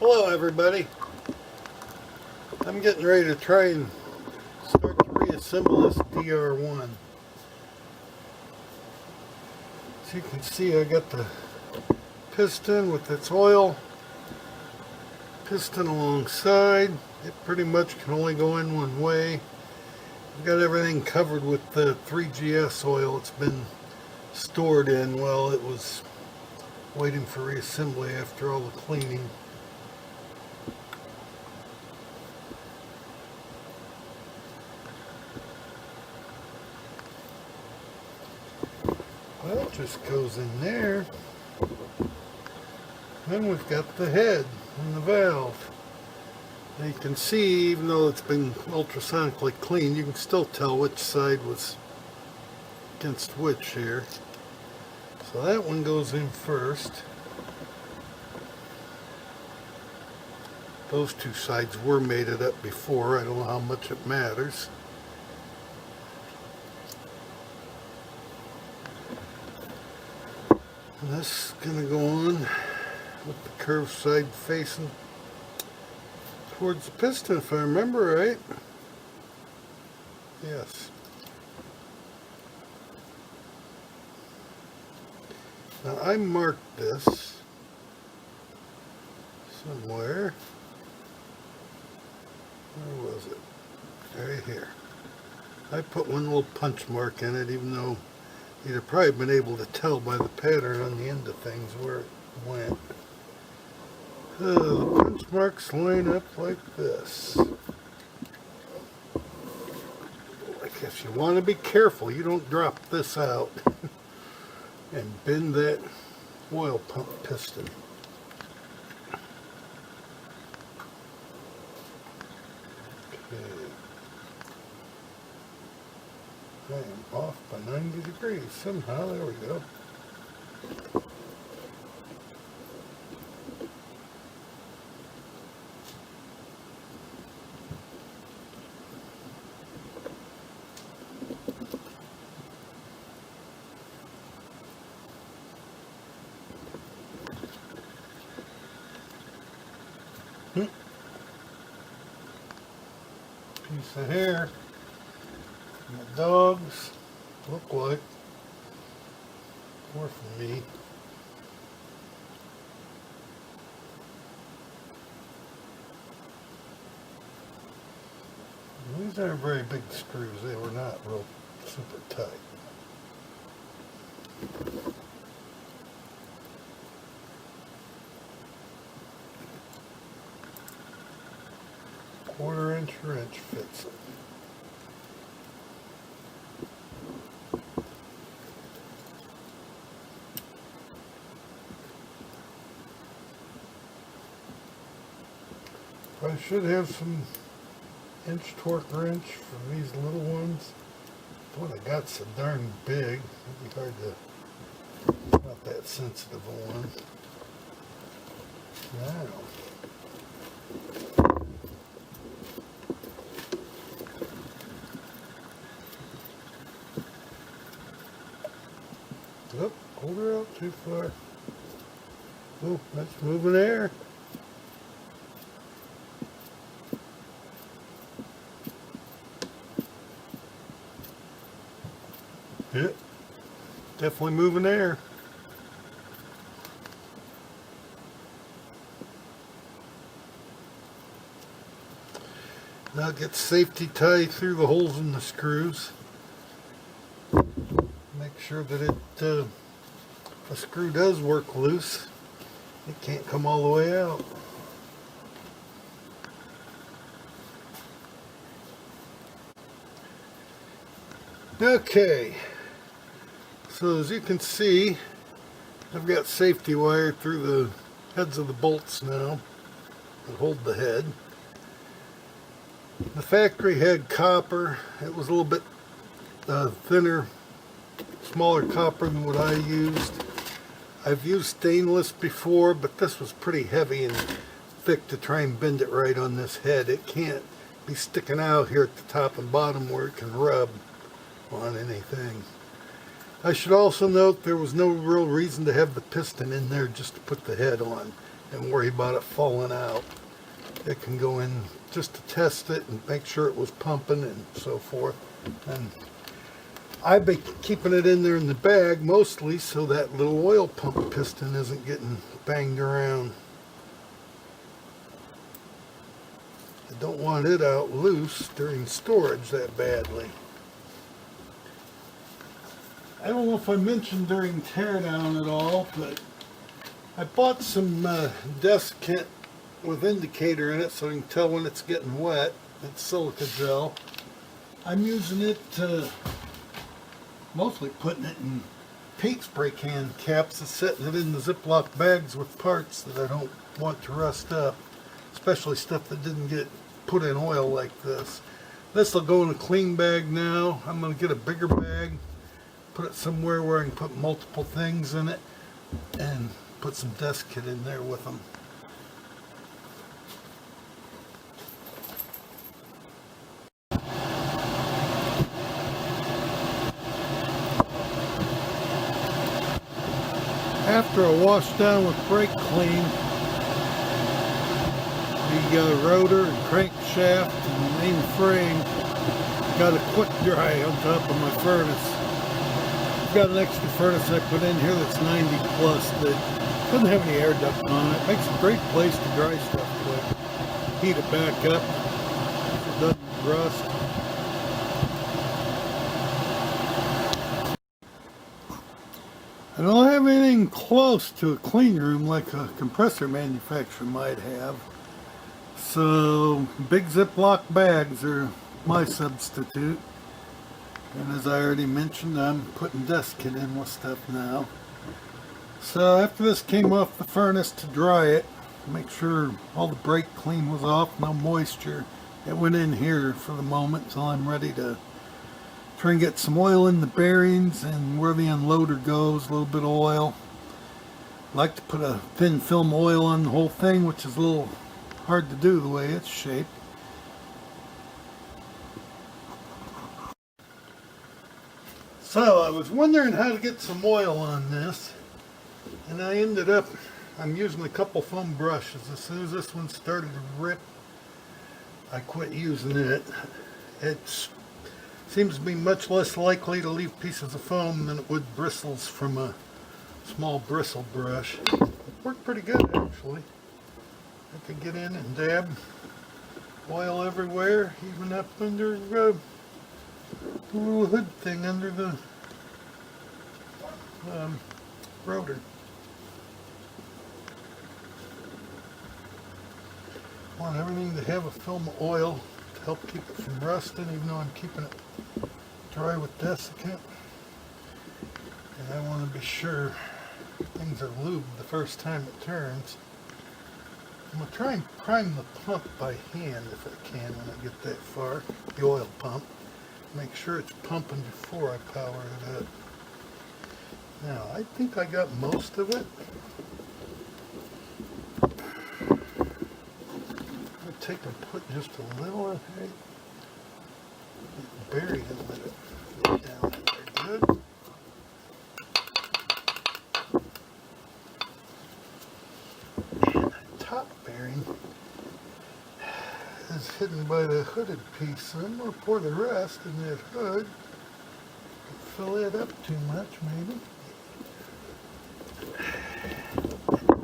Hello everybody. I'm getting ready to try and start to reassemble this DR1. As you can see, I got the piston with its oil piston alongside. It pretty much can only go in one way. I've got everything covered with the 3GS oil it's been stored in while it was waiting for reassembly after all the cleaning. Well, it just goes in there. Then we've got the head and the valve. Now you can see, even though it's been ultrasonically cleaned, you can still tell which side was against which here. So that one goes in first. Those two sides were mated up before. I don't know how much it matters. And this is going to go on with the curved side facing towards the piston, if I remember right. Yes. Now I marked this somewhere. Where was it? Right here. I put one little punch mark in it, even though you'd have probably been able to tell by the pattern on the end of things where it went. The punch marks line up like this. Like, if you want to be careful, you don't drop this out and bend that oil pump piston. Okay. I am off by 90 degrees somehow. There we go. Piece of hair. The dogs look like more for me. These aren't very big screws. They were not real super tight. Quarter-inch wrench fits it. I should have some inch torque wrench for these little ones. The one I got so darn big, it'd be hard to, not that sensitive a one. Now, oh, hold her out too far. Oh, that's moving air. Yep, definitely moving air. Now get safety tie through the holes in the screws. Make sure that if a screw does work loose, it can't come all the way out. Okay. So as you can see, I've got safety wire through the heads of the bolts now that hold the head. The factory had copper. It was a little bit thinner, smaller copper than what I used. I've used stainless before, but this was pretty heavy and thick to try and bend it right on this head. It can't be sticking out here at the top and bottom where it can rub on anything. I should also note there was no real reason to have the piston in there just to put the head on. and worry about it falling out. It can go in just to test it and make sure it was pumping and so forth. And I've been keeping it in there in the bag mostly so that little oil pump piston isn't getting banged around. I don't want it out loose during storage that badly. I don't know if I mentioned during teardown at all, but I bought some desiccant with indicator in it so you can tell when it's getting wet. It's silica gel. I'm using it mostly putting it in paint spray can caps and setting it in the Ziploc bags with parts that I don't want to rust up, especially stuff that didn't get put in oil like this. This will go in a clean bag now. I'm going to get a bigger bag, put it somewhere where I can put multiple things in it, and put some desiccant in there with them. After I wash down with brake clean, the rotor and crankshaft and the main frame got a quick dry on top of my furnace. I've got an extra furnace I put in here that's 90 plus that doesn't have any air duct on it. Makes a great place to dry stuff quick. Heat it back up so it doesn't rust. I don't have anything close to a clean room like a compressor manufacturer might have. So big Ziploc bags are my substitute. And as I already mentioned, I'm putting desiccant in with stuff now. So after this came off the furnace to dry it, make sure all the brake clean was off, no moisture. It went in here for the moment until I'm ready to try and get some oil in the bearings and where the unloader goes, a little bit of oil. I like to put a thin film oil on the whole thing, which is a little hard to do the way it's shaped. So I was wondering how to get some oil on this, and I ended up, I'm using a couple foam brushes. As soon as this one started to rip, I quit using it. It seems to be much less likely to leave pieces of foam than it would bristles from a small bristle brush. It worked pretty good actually. I could get in and dab oil everywhere, even up under the little hood thing under the rotor. I want everything to have a film of oil to help keep it from rusting, even though I'm keeping it dry with desiccant. And I want to be sure things are lubed the first time it turns. I'm going to try and prime the pump by hand if I can when I get that far, the oil pump. Make sure it's pumping before I power it up. Now, I think I got most of it. I'm going to take and put just a little in here. Buried and let it go down there good. And the top bearing is hidden by the hooded piece, so I'm going to pour the rest in that hood. Fill it up too much, maybe.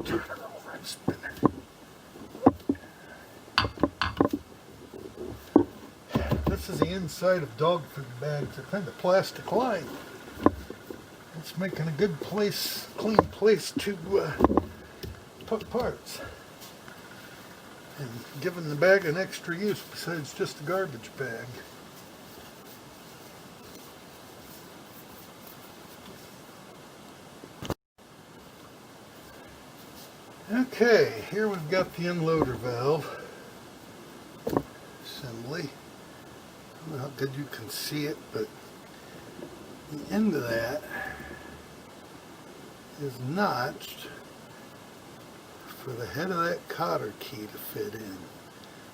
Turn it over and spin it. This is the inside of dog food bags. They're kind of plastic lined. It's making a good place, clean place to put parts. And giving the bag an extra use besides just a garbage bag. Okay, here we've got the unloader valve assembly. I don't know how good you can see it, but the end of that is notched for the head of that cotter key to fit in.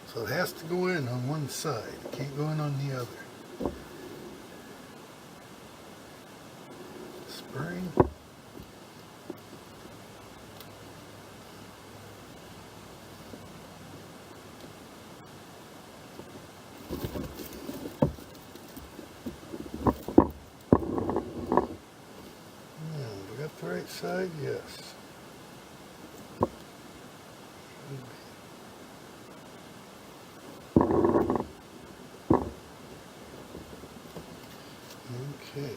So it has to go in on one side. It can't go in on the other. Spring. side, yes. Okay.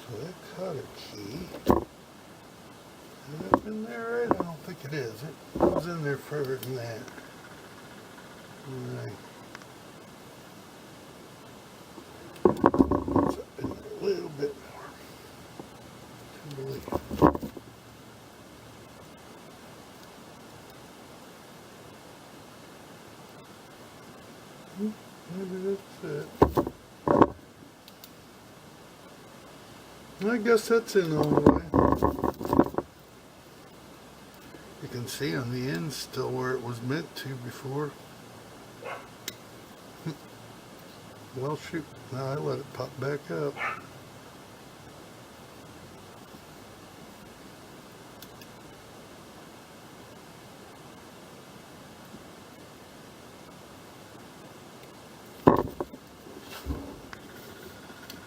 So that cotter key, is it in there right? I don't think it is. It goes in there further than that. Alright. It's up in there a little bit more. To believe. Maybe that's it. I guess that's in all the way. You can see on the end still where it was meant to before. Well, shoot. Now I let it pop back up.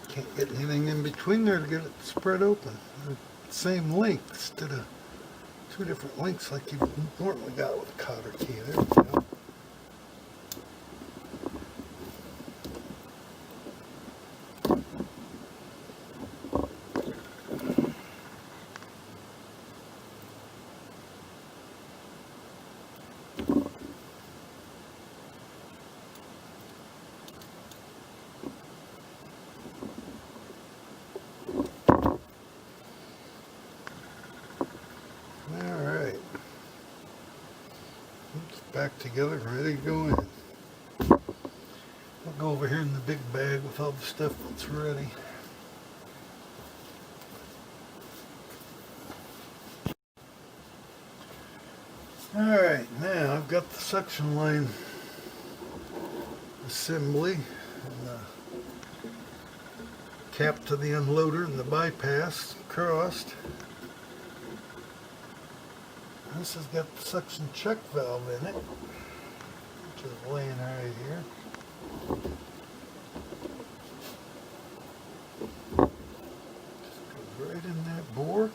Can't get anything in between there to get it spread open. The same length instead of two different lengths like you normally got with a cotter key. There we go. Back together, ready to go in. I'll go over here in the big bag with all the stuff that's ready. Alright, now I've got the suction line assembly and the cap to the unloader and the bypass crossed. This has got the suction check valve in it, which is laying right here. Just goes right in that bore.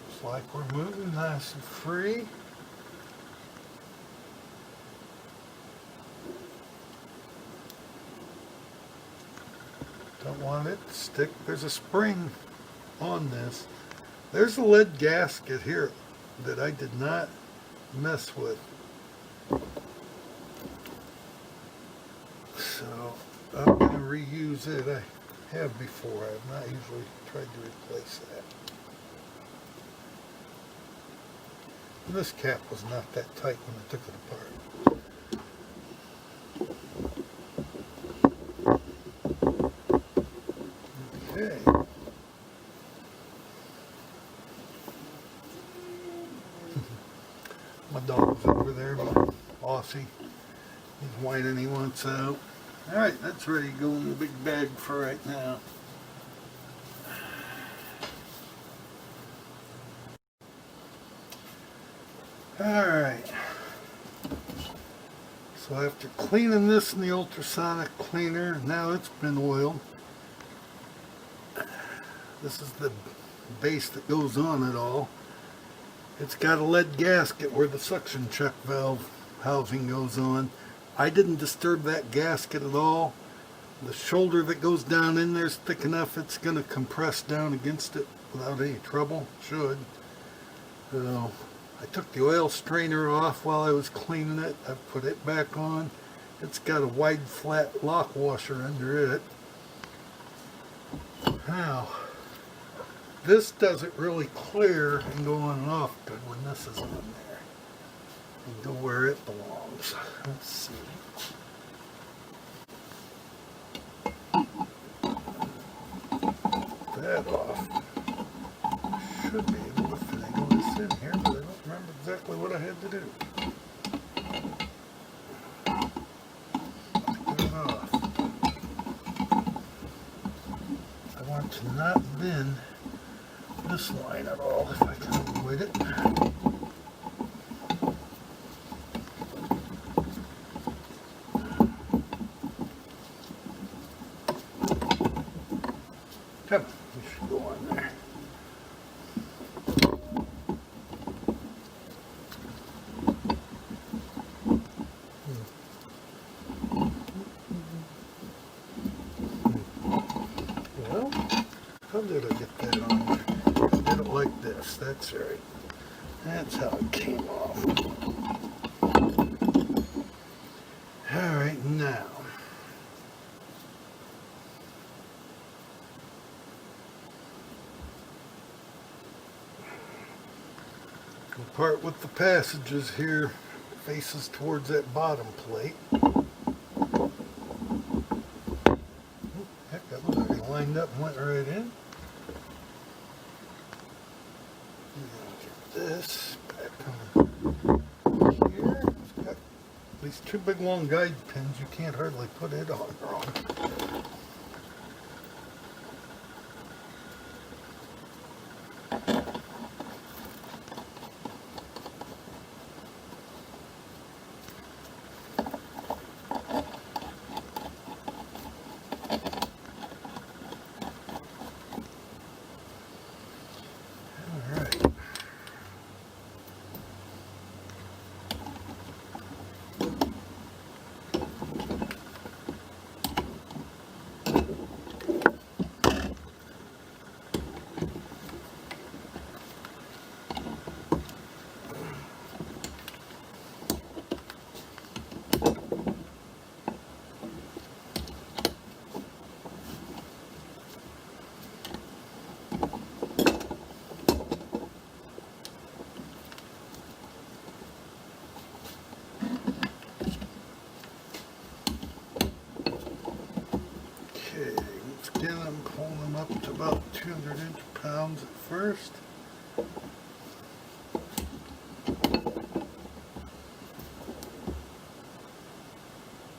Looks like we're moving nice and free. Don't want it to stick. There's a spring on this. There's a lead gasket here that I did not mess with. So I'm going to reuse it. I have before. I have not usually tried to replace that. And this cap was not that tight when I took it apart. Okay. My dog's over there, my Aussie. He's whining, he wants out. Alright, that's ready to go in the big bag for right now. Alright. So after cleaning this in the ultrasonic cleaner, now it's been oiled. This is the base that goes on it all. It's got a lead gasket where the suction check valve housing goes on. I didn't disturb that gasket at all. The shoulder that goes down in there is thick enough it's going to compress down against it without any trouble. Should. So I took the oil strainer off while I was cleaning it. I put it back on. It's got a wide flat lock washer under it. Now, this doesn't really clear and go on and off good when this is on there. And go where it belongs. Let's see. That off. Should be able to finagle this in here, but I don't remember exactly what I had to do. Get it off. I want to not bend this line at all if I can avoid it. Come on, you should go on there. Well, how did I get that on there? I did it like this, that's right. That's how it came off. Alright, now. The part with the passages here faces towards that bottom plate. Heck, that was already lined up and went right in. Get this back on here. It's got these two big long guide pins. You can't hardly put it on wrong. Again, I'm pulling them up to about 200 inch-pounds at first. And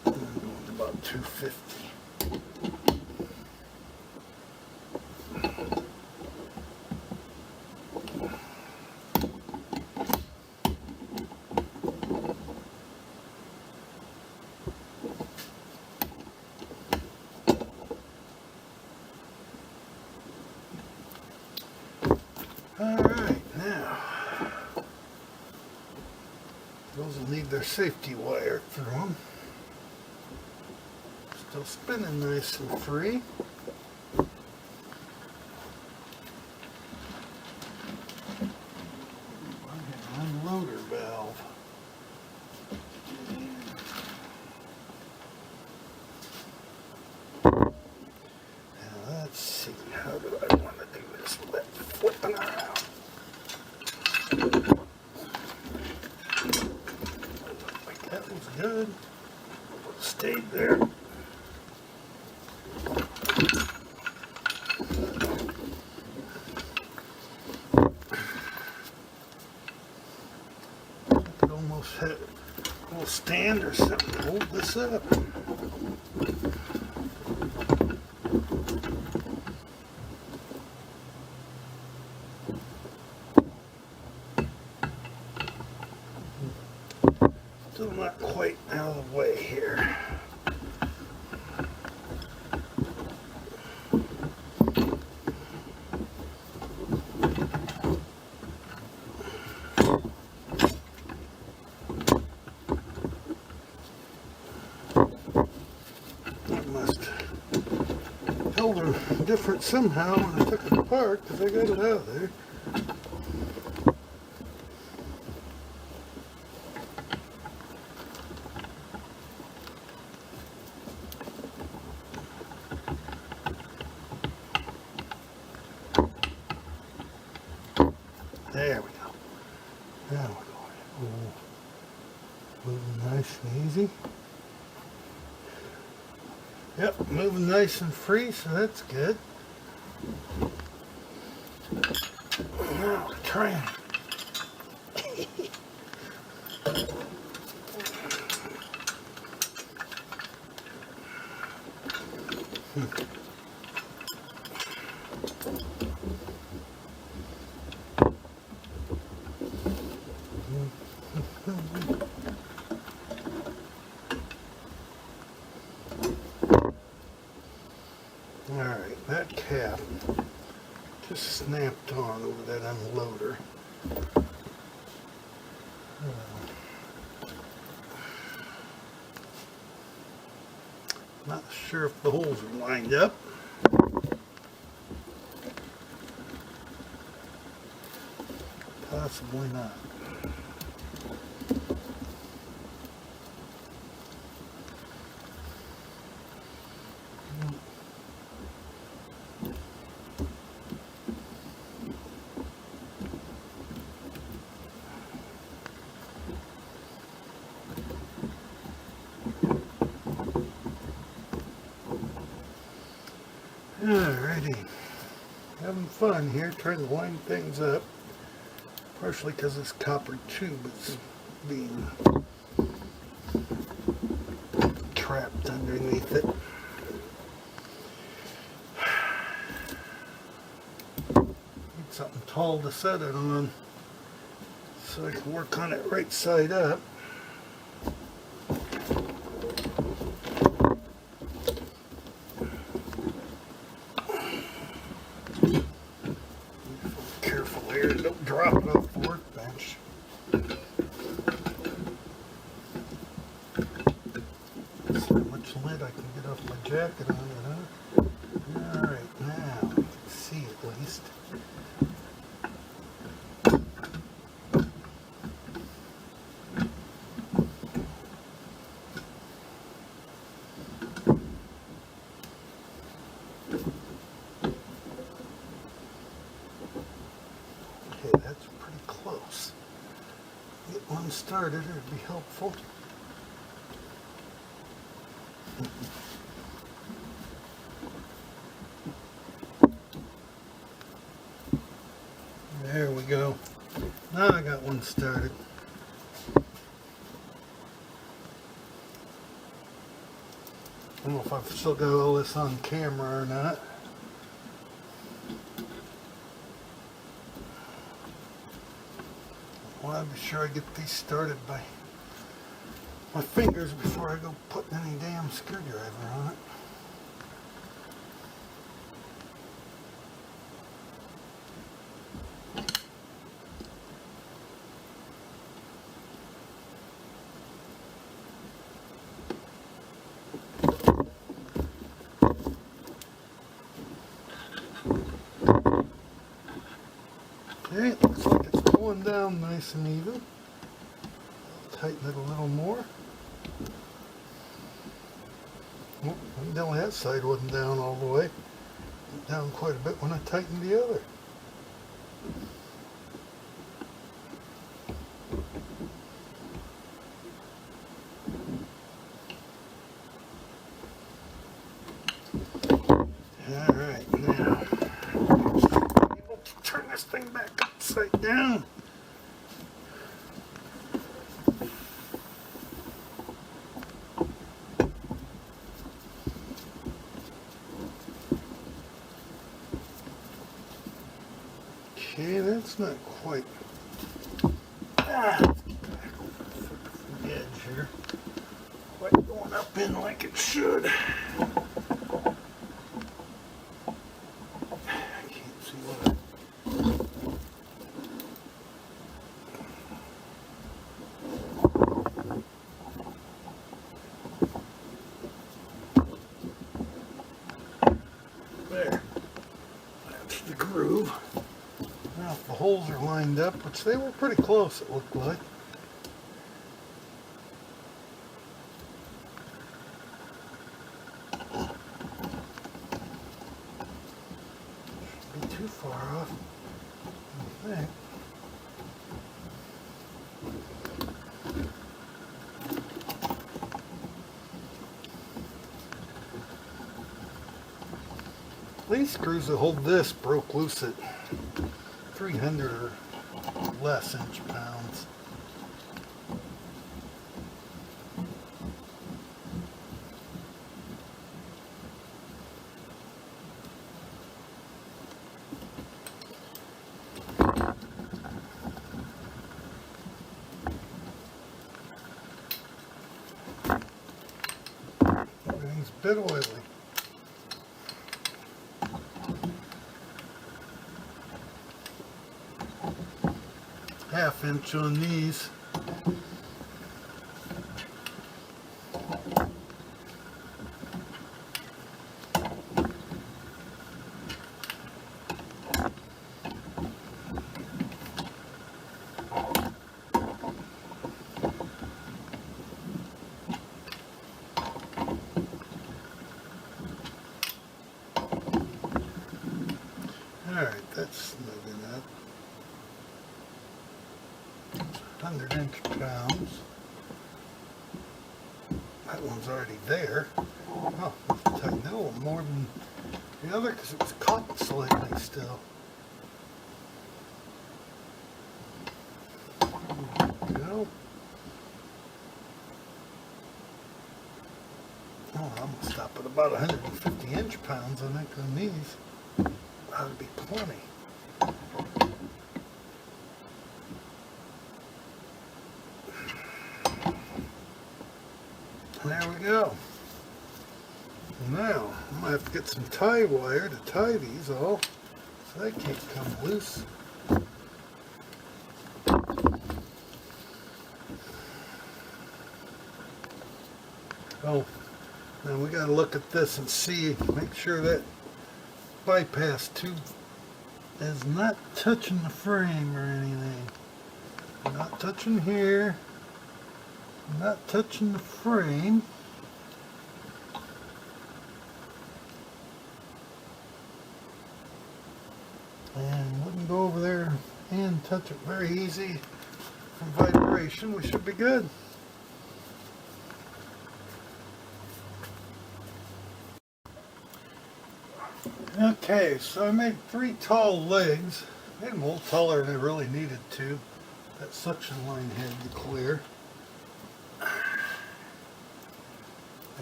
I'm going to about 250. Alright, now, those will need their safety wire through them. Still spinning nice and free. Unloader valve. Now let's see, how do I want to do this without flipping around? Like that was good. Stayed there. Could almost hit a little stand or something to hold this up. Still not quite out of the way here. That must have held her different somehow when I took it apart because I got it out of there. There we go. Now we're going. Ooh. Moving nice and easy. Yep, moving nice and free, so that's good. Now we're trying. Alright, that cap just snapped on over that unloader. Not sure if the holes are lined up. Possibly not. Alrighty, having fun here, trying to line things up, partially because this copper tube is being trapped underneath it. Need something tall to set it on so I can work on it right side up. Don't drop it off the workbench. See how much lid I can get off my jacket on it, huh? Alright, now I can see at least. That's pretty close. Get one started, it'd be helpful. There we go. Now I got one started. I don't know if I've still got all this on camera or not. I want to be sure I get these started by my fingers before I go putting any damn screwdriver on it. Okay, it looks like it's going down nice and even. I'll tighten it a little more. Oh, evidently that side wasn't down all the way. Went down quite a bit when I tightened the other. Alright, now I'm able to turn this thing back upside down. Okay, that's not quite the edge here. Quite going up in like it should. There. That's the groove. Now if the holes are lined up, which they were pretty close it looked like. Shouldn't be too far off, I think. These screws that hold this broke loose at 300 or less inch-pounds. Everything's a bit oily. 1/2 inch on these. Alright, that's snug enough. 100 inch-pounds. That one's already there. Oh, let's tighten that one more than the other because it was caught slightly still. There we go. Oh, I'm going to stop at about 150 inch-pounds, I think, on these. That would be plenty. There we go. Now, I'm going to have to get some tie wire to tie these all, so they can't come loose. Oh, now we got to look at this and see, make sure that bypass tube is not touching the frame or anything. Not touching here. Not touching the frame. And wouldn't go over there and touch it very easy from vibration. We should be good. Okay, so I made 3 tall legs. Made them a little taller than I really needed to. That suction line had to clear. I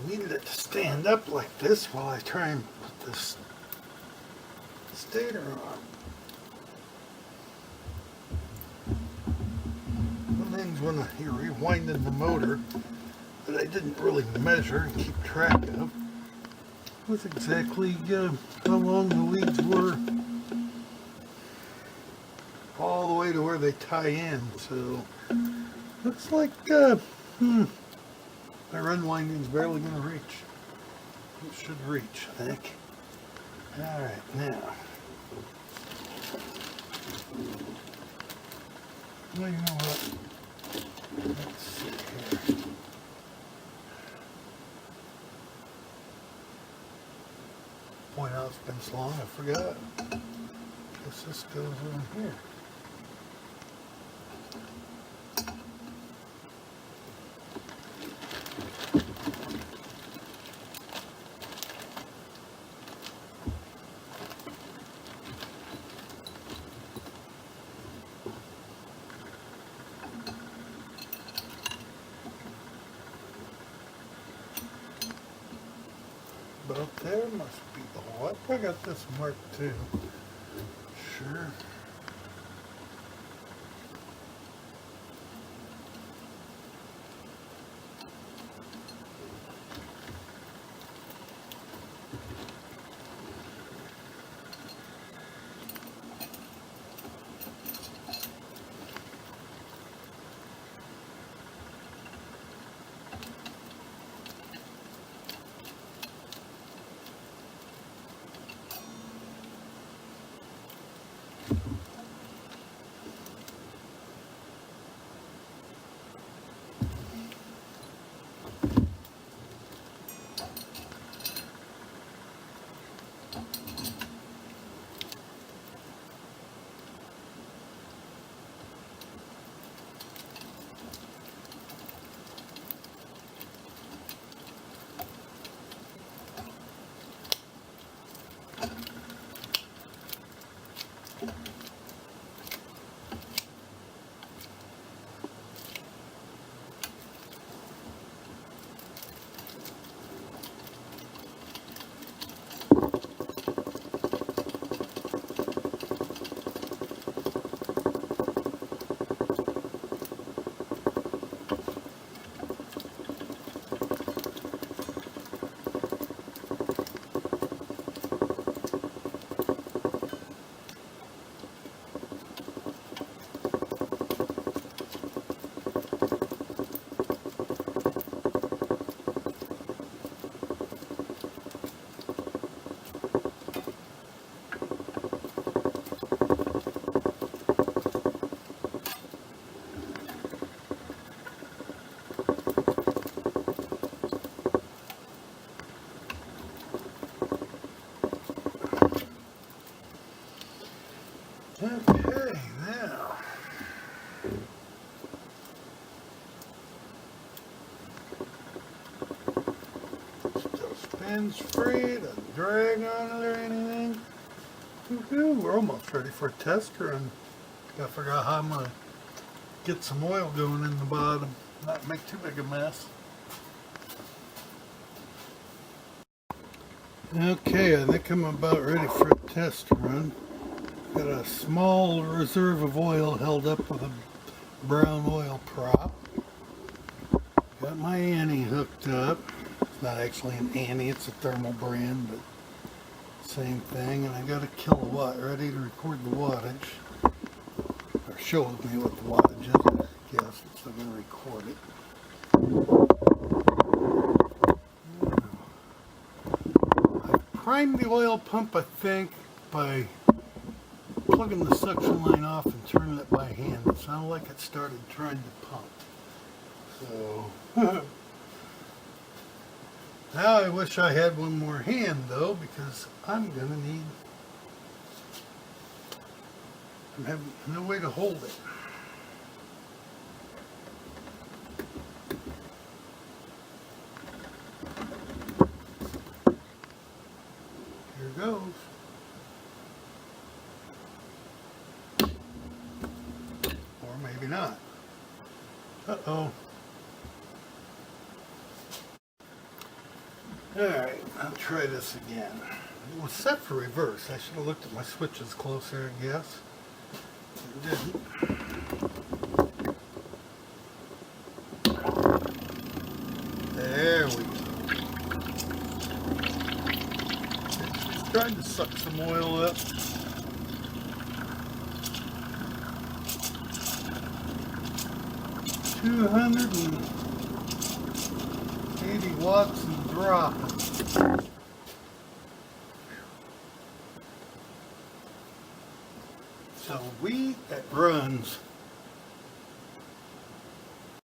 needed it to stand up like this while I try and put this stator on. One thing's when you're rewinding the motor that I didn't really measure and keep track of was exactly how long the leads were all the way to where they tie in. So looks like my run winding's barely going to reach. It should reach, I think. Alright, now. Well, you know what? Let's see here. Point out it's been so long, I forgot. Guess this goes on here. About there must be the hole. I probably got this marked too. Sure. Okay, now still spins free, doesn't drag on it or anything. Woohoo, we're almost ready for a test run. Gotta figure out how I'm gonna get some oil going in the bottom, not make too big a mess. Okay, I think I'm about ready for a test run. Got a small reserve of oil held up with a brown oil prop. Got my Annie hooked up. It's not actually an Annie, it's a thermal brand, but same thing. And I got a kilowatt ready to record the wattage. Or shows me what the wattage is, I guess. It's not going to record it. I primed the oil pump, I think, by plugging the suction line off and turning it by hand. It sounded like it started trying to pump. So now I wish I had one more hand though, because I'm gonna need, I have no way to hold it. Here goes. Or maybe not. Uh-oh. Alright, I'll try this again. It was set for reverse. I should have looked at my switches closer, I guess. It didn't. There we go. It's trying to suck some oil up. $280 watts and dropping. So wheat that runs